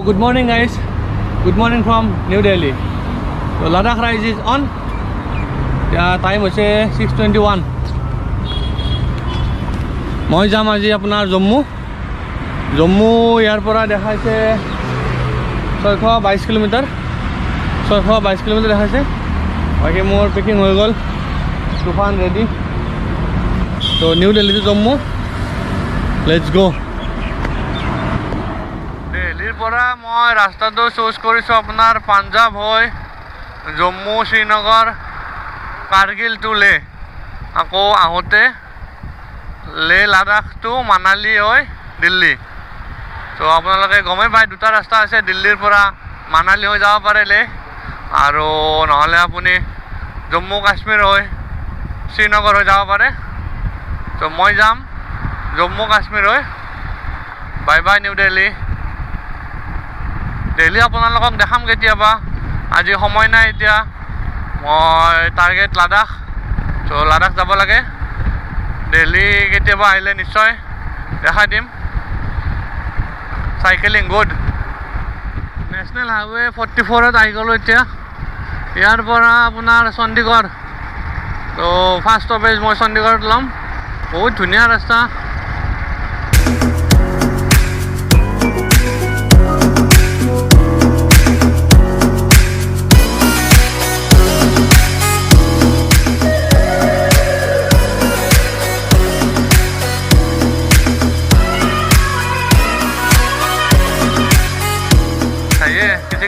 Good morning guys. Good morning from New Delhi. So Ladakh ride is on. Time হৈছে 6:21. মই যাম আজি আপোনাৰ জম্মু ইয়াৰ পৰা দেখাইছে 622 কিলোমিটাৰ দেখাইছে বাকী মোৰ পেকিং হৈ গ'ল তুফান ready to new Delhi to Jammu let's go দিল্লীৰ পৰা মই ৰাস্তাটো চুজ কৰিছোঁ আপোনাৰ পাঞ্জাৱ হৈ জম্মু শ্ৰীনগৰ কাৰ্গিল টু লে আকৌ আহোঁতে লে লাডাখ টু মানালী হৈ দিল্লী তো আপোনালোকে গমেই পায় দুটা ৰাস্তা আছে দিল্লীৰ পৰা মানালী হৈ যাব পাৰে লে আৰু নহ'লে আপুনি জম্মু কাশ্মীৰ হৈ শ্ৰীনগৰ হৈ যাব পাৰে তো মই যাম জম্মু কাশ্মীৰ হৈ বাই বাই নিউ দিল্লী আপোনালোকক দেখাম কেতিয়াবা আজি সময় নাই এতিয়া মই টাৰ্গেট লাডাখ তো লাডাখ যাব লাগে দিল্লী কেতিয়াবা আহিলে নিশ্চয় দেখাই দিম চাইকেলিং গুড নেশ্যনেল হাইৱে 44ত আহি গ'লোঁ এতিয়া ইয়াৰ পৰা আপোনাৰ চণ্ডীগড় তো ফাৰ্ষ্ট ষ্টপেজ মই চণ্ডীগড়ত ল'ম বহুত ধুনীয়া ৰাস্তা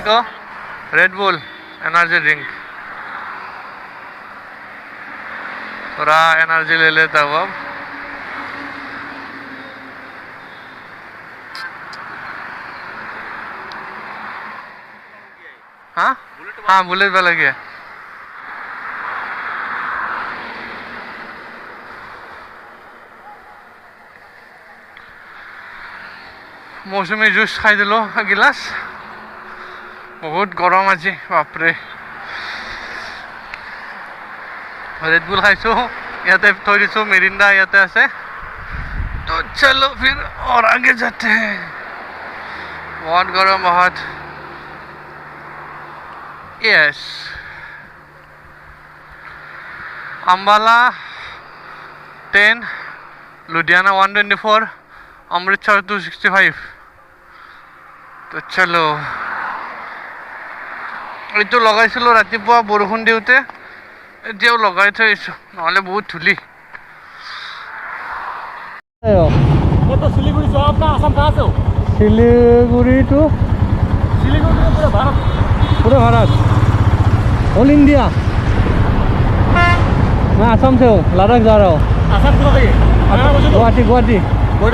को रेड बुल एनर्जी ड्रिंक थोड़ा एनर्जी ले लेता हूँ अब हाँ बुलेट वाला गया मौसमी जूस खाई दिलो गिलास बहुत गरम আজি বাপৰে ৰেড বুল খাইছোঁ ইয়াতে থৈ দিছোঁ মিৰিণ্ডা ইয়াতে আছে তো চলো फिर और आगे जाते हैं बहुत गरम बहुत यस अम्बाला 10 लुधियाना 124 अमृतसर 265 तो चलो এইটো লগাইছিলোঁ ৰাতিপুৱা বৰষুণ দিওঁতে এতিয়াও লগাই থৈছোঁ নহ'লে বহুত ধূলি सिलीगुड़ी से आपका आसाम कहाँ से हो सिलीगुड़ी टू पूरा भारत ऑल इंडिया मैं आसाम से हूँ लद्दाख जा रहा हूँ आसाम गुवाहाटी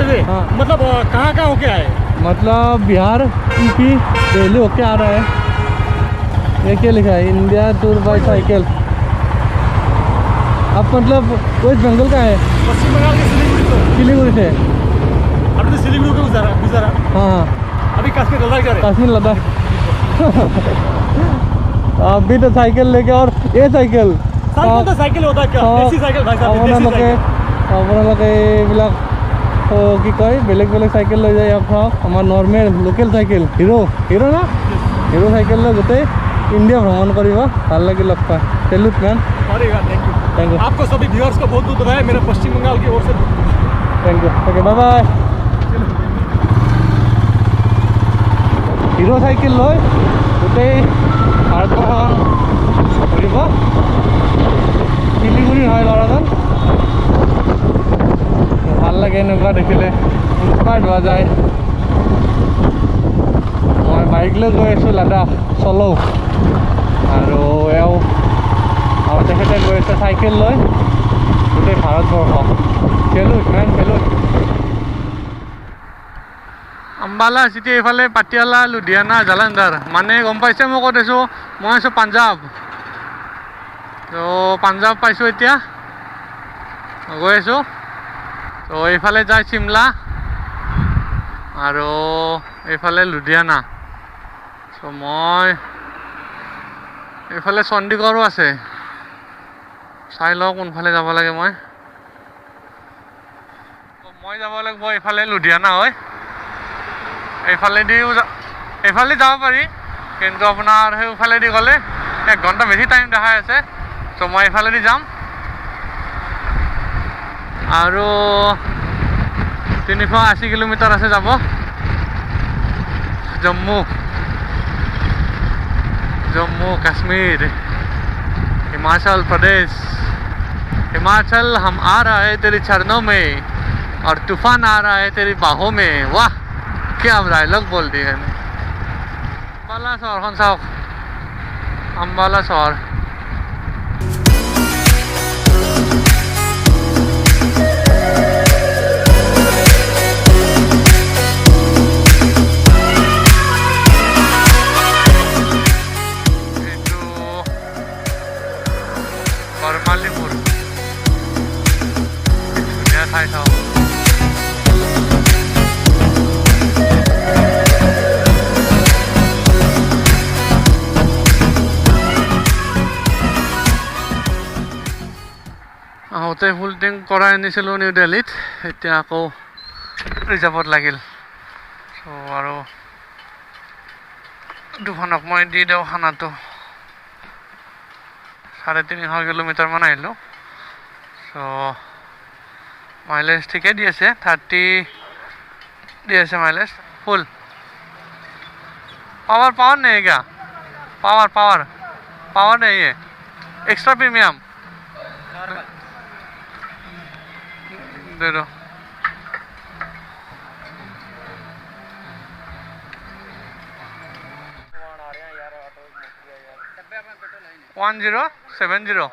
से हाँ मतलब कहाँ होके आए मतलब बिहार यूपी दिल्ली होके आ रहा है ये क्या लिखा है इंडिया टूर बाय साइकिल आप मतलब वेस्ट बंगाल का है पश्चिम बंगाल के सिलीगुड़ी से अभी तो सिलीगुड़ी को गुजारा हाँ अभी कश्मीर लद्दाख जा रहे हैं कश्मीर लद्दाख अभी तो साइकिल लेके और ये साइकिल तो साइकिल होता है क्या देसी साइकिल भाई साहब আপোনালোকে এইবিলাক কি কয় বেলেগ সাইকেল লৈ যায় আমাৰ নৰ্মেল লোকেল সাইকেল হিৰো না হিৰো সাইকেল লৈ গোটেই इंडिया भ्रमण करिबा ভাল লাগি লগ পাই सेल्यूट मैन थैंक यू आपको सभी व्यूअर्स को बहुत बहुत बधाई मेरे पश्चिम बंगाल की ओर से thank you okay bye bye Hero cycle लय গোটেই ভাৰতবৰ্ষখন ঘূৰিব শিলিগুৰি হয় ল'ৰাজন ভাল লাগে এনেকুৱা দেখিলে ইনস্পায়াৰ্ড হোৱা যায় মই বাইক লৈ গৈ আছোঁ লাডাখ চলো আৰু তেখেতে গৈ আছে চাইকেল লৈ গোটেই ভাৰতবৰ্ষ খেলোঁ আম্বালা চিটি এইফালে পাটিয়ালা লুধিয়ানা জালন্ধৰ মানে গম পাইছে মই ক'ত আছোঁ মই আছোঁ পাঞ্জাৱ তো পাঞ্জাৱ পাইছোঁ এতিয়া গৈ আছোঁ তো এইফালে যায় চিমলা আৰু এইফালে লুধিয়ানা তো মই এইফালে চণ্ডীগড়ো আছে চাই লওঁ কোনফালে যাব লাগে মই যাব লাগিব এইফালে লুধিয়ানা হয় এইফালেদিও এইফালে যাব পাৰি, কিন্তু আপোনাৰ সেইফালেদি গ'লে 1 ঘণ্টা বেছি টাইম দেখাই আছে। ত' মই এইফালেদি যাম আৰু 380 কিলোমিটাৰ আছে যাব जम्मू कश्मीर हिमाचल प्रदेश। हिमाचल हम आ रहा है तेरी चरणों में और तूफान आ रहा है तेरी बाहों में। वाह क्या डायलॉग बोल दिए। अम्बाला शहरখন চাওক, अम्बाला शहर। बरमालीपुर धुनीয়া ঠাই চাওক। আহোঁতে ফুল টেংক কৰাই আনিছিলোঁ নিউ দিল্লীত, এতিয়া আকৌ ৰিজাৰ্ভত লাগিল। চ' আৰু দুখনক মই দি দিওঁ খানাটো। 350 কিলোমিটাৰমান আহিলোঁ। চ' মাইলেজ ঠিকে দি আছে, 30 দি আছে মাইলেজ ফুল। पावर नहीं है क्या? पावर नहीं है, एक्स्ट्रा प्रीमियम दे दो। One 070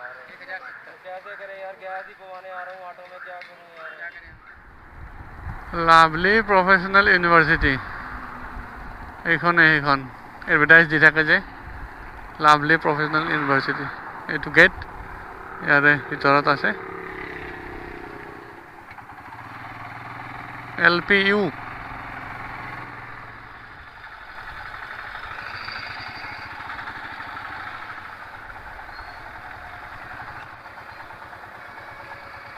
lovely professional university. এইখন এডভাৰটাইজ দি থাকে যে লাভলি প্ৰফেচনেল ইউনিভাৰ্চিটি। এইটো গেট ইয়াৰে ভিতৰত আছে। LPU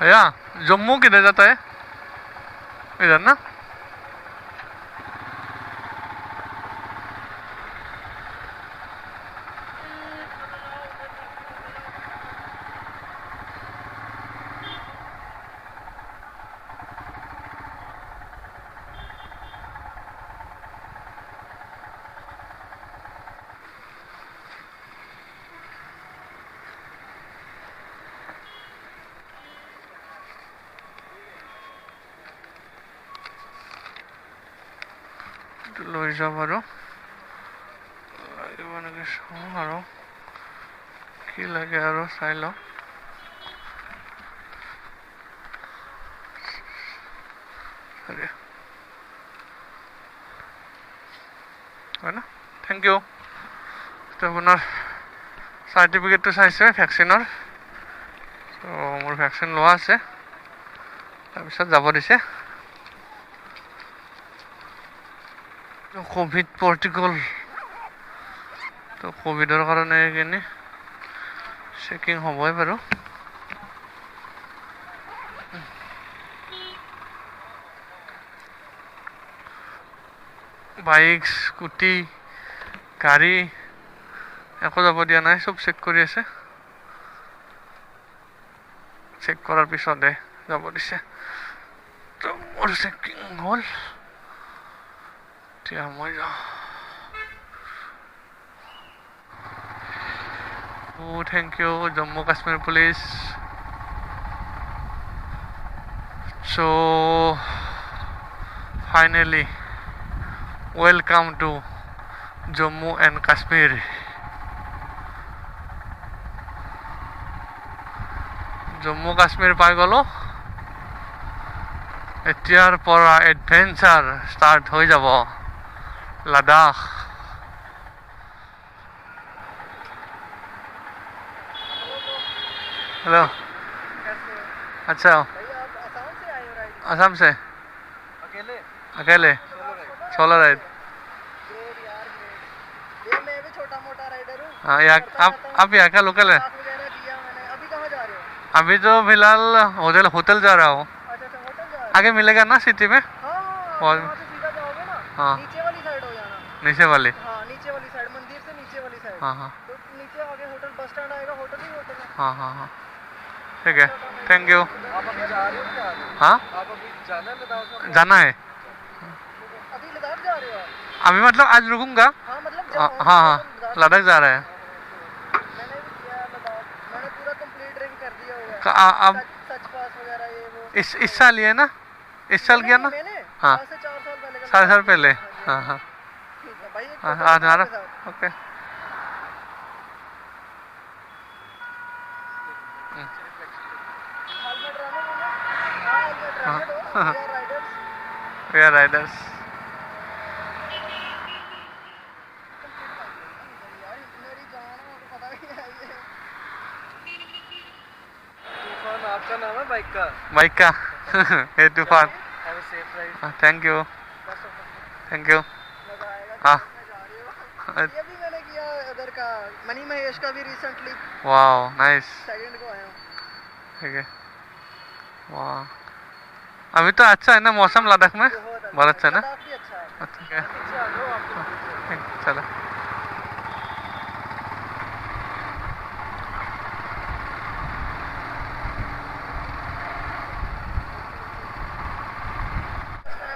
भैया जम्मू किधर जाता है? इधर ना। লৈ যাম আৰু লাগিব নেকি চাওঁ আৰু কি লাগে আৰু চাই লওঁ। হয় না, থেংক ইউ। আপোনাৰ চাৰ্টিফিকেটটো চাইছে ভেকচিনৰ। ত' মোৰ ভেকচিন লোৱা আছে, তাৰপিছত যাব দিছে। কোভিড প্ৰটিকল, তো কোভিডৰ কাৰণে এইখিনি চেকিং হ'বই বাৰু। বাইক স্কুটি গাড়ী একো যাব দিয়া নাই, চব চেক কৰি আছে। চেক কৰাৰ পিছতহে যাব দিছে। তো মোৰ চেকিং হ'ল, এতিয়া মই যাওঁ। Thank you Jammu Kashmir police. So finally welcome to Jammu and Kashmir. Jammu Kashmir পাই গ'লো। এতিয়াৰ পৰা এডভেঞ্চাৰ ষ্টাৰ্ট হৈ যাব লাডাখ। हेलो, अच्छा आसाम से अकेले सोलो राइड। मैं भी छोटा मोटा राइडर हूँ। हाँ, यहाँ आप यहाँ का लोकल है? अभी कहाँ जा रहे हो? अभी तो फिलहाल होटल जा रहा हूँ। अच्छा होटल जा रहे हो? आगे मिलेगा ना सिटी में? हाँ, और वहाँ से सीधा जाओगे ना, हाँ नीचे वाली साइड हो जाना। नीचे वाली हाँ नीचे वाली साइड, मंदिर से नीचे वाली साइड। हाँ हाँ तो नीचे आगे होटल बस स्टैंड आएगा, होटल ही होटल है। हाँ हाँ हाँ ठीक है, थैंक यू। आप अभी जा रहे हो क्या? हाँ आप अभी जाना है लद्दाख में? जाना है अभी लद्दाख जा रहे हो आप? अभी, मतलब आज रुकूंगा। हाँ मतलब हाँ हाँ लद्दाख जा रहा है। मैंने भी किया लद्दाख, मैंने पूरा कंप्लीट ड्रिंक कर दिया हुआ है। अब सच पास वगैरह ये वो इस साल ही है ना, इस साल किया ना? मैंने हाँ 4 से 4 साल पहले का। 4 साल पहले। हाँ हाँ ठीक है भाई, एक हाँ फोटो आज हमारा आपके साथ। ओके। हेलमेट रहने दो ना। हाँ हेलमेट रहने दो, हाँ। we are riders। We are riders. यार मेरी जान है, मुझे पता नहीं है ये। तूफान आपका नाम है बाइक का? बाइक का हे तूफान। Have a safe ride. Thank you thank you. मजा आएगा। हाँ। मैं जा रही हूँ। ये भी मैंने किया उधर का, मनी महेश का भी रिसेंटली वाओ नाइस। सेकंड को आया हूँ। ठीक है वाह, अभी तो अच्छा है ना मौसम लद्दाख में? बहुत अच्छा है ना? लद्दाख भी अच्छा है। ठीक है नीचे आ जाओ आपको। ठीक, चलो।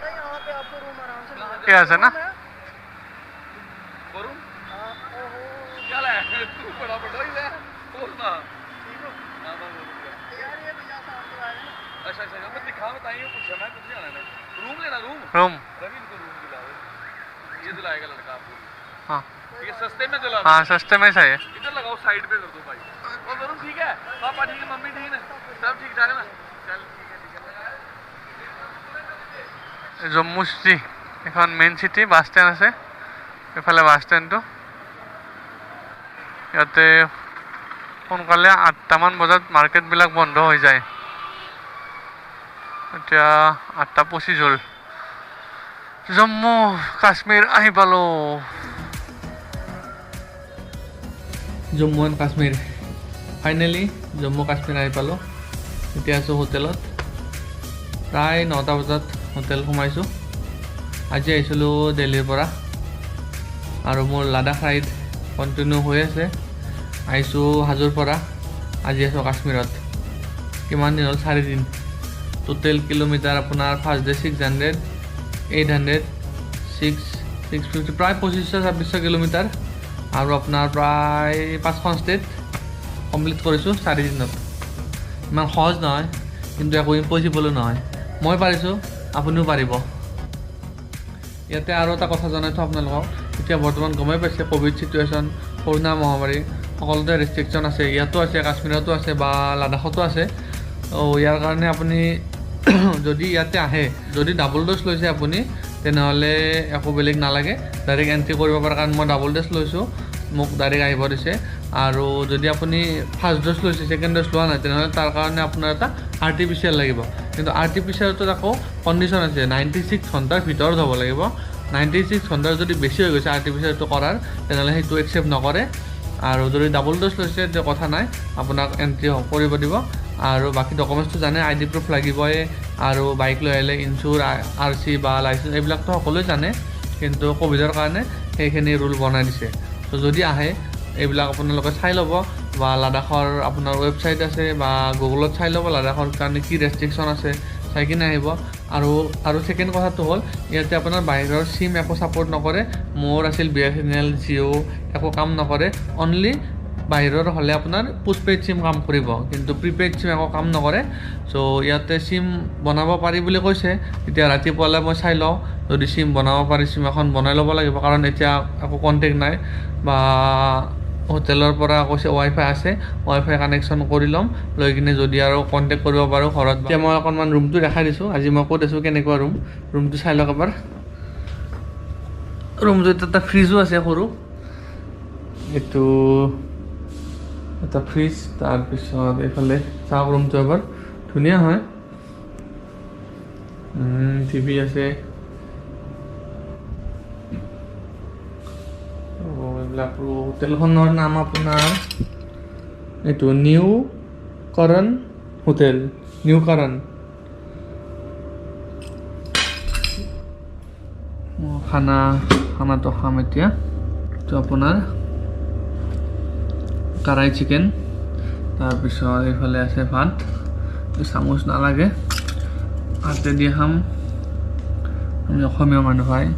यहाँ पे आपको रूम आराम से मिल जाएगा। क्या है ना? रूम है? वरुण हाँ, ओहो। क्या लाया तू? बड़ा बड़ा ही लाया बोलना। ठीक हो? हाँ बस वरुण क्या? यार ये भैया साथ तो आए हैं। अच्छा अच्छा मैं दिखा बताइए कुछ है, मैं कुछ नहीं आना है। रूम लेना रूम रूम रवि इनको रूम दिलाओ, ये दिलाएगा लड़का आपको। हाँ ठीक है सस्ते में दिला। हाँ सस्ते में सही है। इधर लगाओ साइड पे कर दो भाई। और वरुण ठीक है, पापा ठीक है, मम्मी ठीक है, सब ठीक ठाक है ना? चल ठीक है। জম্মু চিটি এখন মেইন চিটি, বাছ ষ্টেণ্ড আছে এইফালে বাছ ষ্টেণ্ডটো। ইয়াতে সোনকালে 8টামান বজাত মাৰ্কেটবিলাক বন্ধ হৈ যায়। এতিয়া 8:25 হ'ল। জম্মু কাশ্মীৰ আহি পালোঁ। জম্মু এণ্ড কাশ্মীৰ ফাইনেলি জম্মু কাশ্মীৰ আহি পালোঁ। এতিয়া আছোঁ হোটেলত, প্ৰায় 9টা বজাত হোটেল সোমাইছোঁ। আজি আহিছিলোঁ দিল্লীৰ পৰা আৰু মোৰ লাডাখ ৰাইড কণ্টিনিউ হৈ আছে। আহিছোঁ হাজোৰ পৰা, আজি আছোঁ কাশ্মীৰত। কিমান দিন হ'ল? 4 দিন। টোটেল কিলোমিটাৰ আপোনাৰ ফাৰ্ষ্ট ডে 600, 800, 650, প্ৰায় 2500-2600 কিলোমিটাৰ আৰু আপোনাৰ প্ৰায় 5খন ষ্টেট কমপ্লিট কৰিছোঁ 4 দিনত। ইমান সহজ নহয়, কিন্তু একো ইম্পচিবলো নহয়। মই পাৰিছোঁ, আপুনিও পাৰিব। ইয়াতে আৰু এটা কথা জনাই থওঁ আপোনালোকক, এতিয়া বৰ্তমান গমেই পাইছে ক'ভিড চিটুৱেশ্যন, কৰোণা মহামাৰী, সকলোতে ৰেষ্ট্ৰিকশ্যন আছে। ইয়াতো আছে, কাশ্মীৰতো আছে বা লাডাখতো আছে। ইয়াৰ কাৰণে আপুনি যদি ইয়াতে আহে, যদি ডাবল ড'জ লৈছে আপুনি, তেনেহ'লে একো বেলেগ নালাগে, ডাইৰেক্ট এণ্ট্ৰি কৰিব পাৰে। কাৰণ মই ডাবল ড'জ লৈছোঁ, মোক ডাইৰেক্ট আহিব দিছে। আৰু যদি আপুনি ফাৰ্ষ্ট ড'জ লৈছে, ছেকেণ্ড ড'জ লোৱা নাই, তেনেহ'লে তাৰ কাৰণে আপোনাৰ এটা আৰ্টিফিচিয়েল লাগিব। কিন্তু আৰ্টিফিচিয়েলটোত আকৌ কণ্ডিশ্যন আছে, 96 ঘণ্টাৰ ভিতৰত হ'ব লাগিব। 96 ঘণ্টাৰ যদি বেছি হৈ গৈছে আৰ্টিফিচিয়েলটো কৰাৰ, তেনেহ'লে সেইটো একচেপ্ট নকৰে। আৰু যদি ডাবল ড'জ লৈছে তেতিয়া কথা নাই, আপোনাক এণ্ট্ৰি কৰিব দিব। আৰু বাকী ডকুমেণ্টছটো জানে, ID প্ৰুফ লাগিবই। আৰু বাইক লৈ আহিলে ইঞ্চুৰ, RC বা লাইচেঞ্চ এইবিলাকতো সকলোৱে জানে, কিন্তু ক'ভিডৰ কাৰণে সেইখিনি ৰুল বনাই দিছে। ত' যদি আহে এইবিলাক আপোনালোকে চাই ল'ব, বা লাডাখৰ আপোনাৰ ৱেবছাইট আছে বা গুগলত চাই ল'ব লাডাখৰ কাৰণে কি ৰেষ্ট্ৰিকশ্যন আছে, চাই কিনে আহিব। আৰু ছেকেণ্ড কথাটো হ'ল, ইয়াতে আপোনাৰ বাহিৰৰ চিম একো ছাপোৰ্ট নকৰে। মোৰ আছিল BSNL, জিঅ' একো কাম নকৰে। অনলি বাহিৰৰ হ'লে আপোনাৰ পোষ্টপেইড চিম কাম কৰিব, কিন্তু প্ৰিপেইড চিম একো কাম নকৰে। চ' ইয়াতে চিম বনাব পাৰি বুলি কৈছে। এতিয়া ৰাতিপুৱালৈ মই চাই লওঁ, যদি চিম বনাব পাৰি চিম এখন বনাই ল'ব লাগিব। কাৰণ এতিয়া একো কণ্টেক্ট নাই, বা হোটেলৰ পৰা কৈছে ৱাইফাই আছে, ৱাইফাই কানেকশ্যন কৰি ল'ম, লৈ কিনে যদি আৰু কণ্টেক্ট কৰিব পাৰোঁ ঘৰত। এতিয়া মই অকণমান ৰুমটো দেখাই দিছোঁ, আজি মই ক'ত আছোঁ, কেনেকুৱা ৰুমটো চাই লওক এবাৰ। ৰুমটোত এটা ফ্ৰিজো আছে সৰু, এইটো এটা ফ্ৰিজ। তাৰপিছত এইফালে চাওক ৰুমটো এবাৰ, ধুনীয়া হয়। টিভি আছে, এইবিলাক। হোটেলখনৰ নাম আপোনাৰ এইটো নিউ কৰণ হোটেল, নিউ কৰণ। খানাটো খাম এতিয়া তো আপোনাৰ কাৰাই চিকেন তাৰপিছত এইফালে আছে ভাত চামুচ নালাগে হাতে দি খাম আমি অসমীয়া মানুহ হয়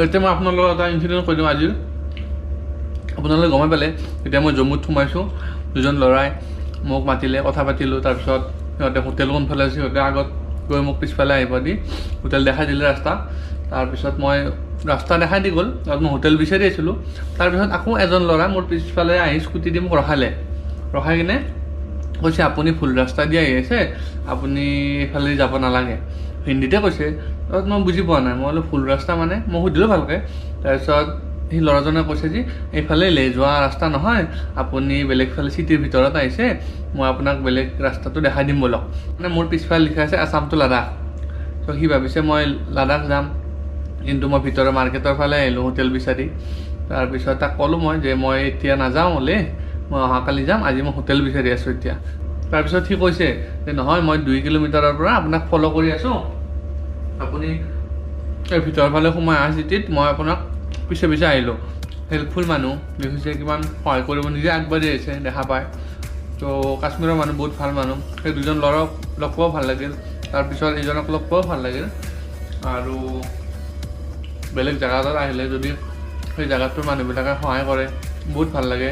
এতিয়া মই আপোনালোকক এটা ইনচিডেণ্ট কৈ দিওঁ আজিৰ আপোনালোকে গমে পালে এতিয়া মই জম্মুত সোমাইছোঁ দুজন ল'ৰাই মোক মাতিলে কথা পাতিলোঁ তাৰপিছত সিহঁতে হোটেল কোনফালে আছে সিহঁতে আগত গৈ মোক পিছফালে আহিব দি হোটেল দেখাই দিলে ৰাস্তা তাৰপিছত মই ৰাস্তা দেখাই দি গ'ল তাত মই হোটেল বিচাৰি আছিলোঁ তাৰপিছত আকৌ এজন ল'ৰা মোৰ পিছফালে আহি স্কুটি দি মোক ৰখাই কিনে কৈছে আপুনি ভুল ৰাস্তা দি আহি আছে আপুনি এইফালে যাব নালাগে হিন্দীতে কৈছে তাৰপিছত মই বুজি পোৱা নাই মই বোলো ভুল ৰাস্তা মানে মই সুধিলোঁ ভালকৈ তাৰপিছত সেই ল'ৰাজনে কৈছে যে এইফালে যোৱা ৰাস্তা নহয় আপুনি বেলেগ ফালে চিটিৰ ভিতৰত আহিছে মই আপোনাক বেলেগ ৰাস্তাটো দেখাই দিম বলক মানে মোৰ পিছফালে লিখা আছে আছাম টু লাডাখ ত' সি ভাবিছে মই লাডাখ যাম কিন্তু মই ভিতৰৰ মাৰ্কেটৰ ফালে আহিলোঁ হোটেল বিচাৰি তাৰপিছত তাক ক'লোঁ মই যে মই এতিয়া নাযাওঁ মই অহাকালি যাম আজি মই হোটেল বিচাৰি আছোঁ এতিয়া তাৰপিছত সি কৈছে যে নহয় মই 2 কিলোমিটাৰৰ পৰা আপোনাক ফ'ল' কৰি আছোঁ আপুনি এই ভিতৰৰ ফালে সোমাই অহা চিটিত মই আপোনাক পিছে আহিলোঁ হেল্পফুল মানুহ দেখিছে কিমান সহায় কৰিব নিজে আগবাঢ়ি আহিছে দেখা পায় তো কাশ্মীৰৰ মানুহ বহুত ভাল মানুহ সেই দুজন ল'ৰাক লগ পোৱাও ভাল লাগিল তাৰপিছত এইজনক লগ পোৱাও ভাল লাগিল আৰু বেলেগ জেগা এটাত আহিলে যদি সেই জেগাটোৰ মানুহবিলাকে সহায় কৰে বহুত ভাল লাগে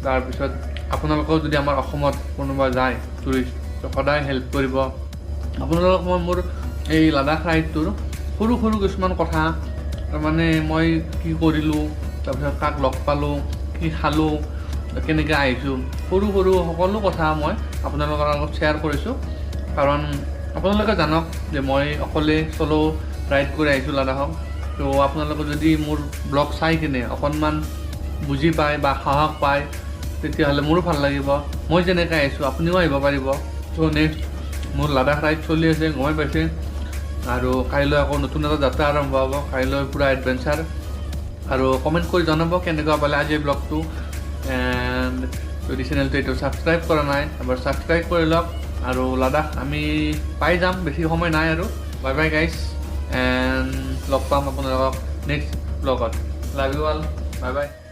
তাৰপিছত আপোনালোকেও যদি আমাৰ অসমত কোনোবা যায় টুৰিষ্ট তো সদায় হেল্প কৰিব আপোনালোকক মই মোৰ এই লাডাখ ৰাইডটোৰ সৰু কিছুমান কথা মানে মই কি কৰিলোঁ তাৰপিছত কাক লগ পালোঁ কি খালোঁ কেনেকৈ আহিছোঁ সৰু সকলো কথা মই আপোনালোকৰ আগত শ্বেয়াৰ কৰিছোঁ কাৰণ আপোনালোকে জানক যে মই অকলে চ'ল' ৰাইড কৰি আহিছোঁ লাডাখক তো আপোনালোকে যদি মোৰ ব্লগ চাই কিনে অকণমান বুজি পায় বা সাহস পায় তেতিয়াহ'লে মোৰো ভাল লাগিব মই যেনেকৈ আহিছোঁ আপুনিও আহিব পাৰিব তো নেক্সট মোৰ লাডাখ ৰাইড চলি আছে গমে পাইছে আৰু কাইলৈ আকৌ নতুন এটা যাত্ৰা আৰম্ভ হ'ব কাইলৈ পূৰা এডভেঞ্চাৰ আৰু কমেণ্ট কৰি জনাব কেনেকুৱা পালে আজি এই ব্লগটো এণ্ড যদি চেনেলটো এইটো ছাবস্ক্ৰাইব কৰা নাই এবাৰ ছাবস্ক্ৰাইব কৰি লওক আৰু লাডাখ আমি পাই যাম বেছি সময় নাই আৰু বাই বাই গাইজ এণ্ড লগ পাম আপোনালোকক নেক্সট ব্লগত love you all bye by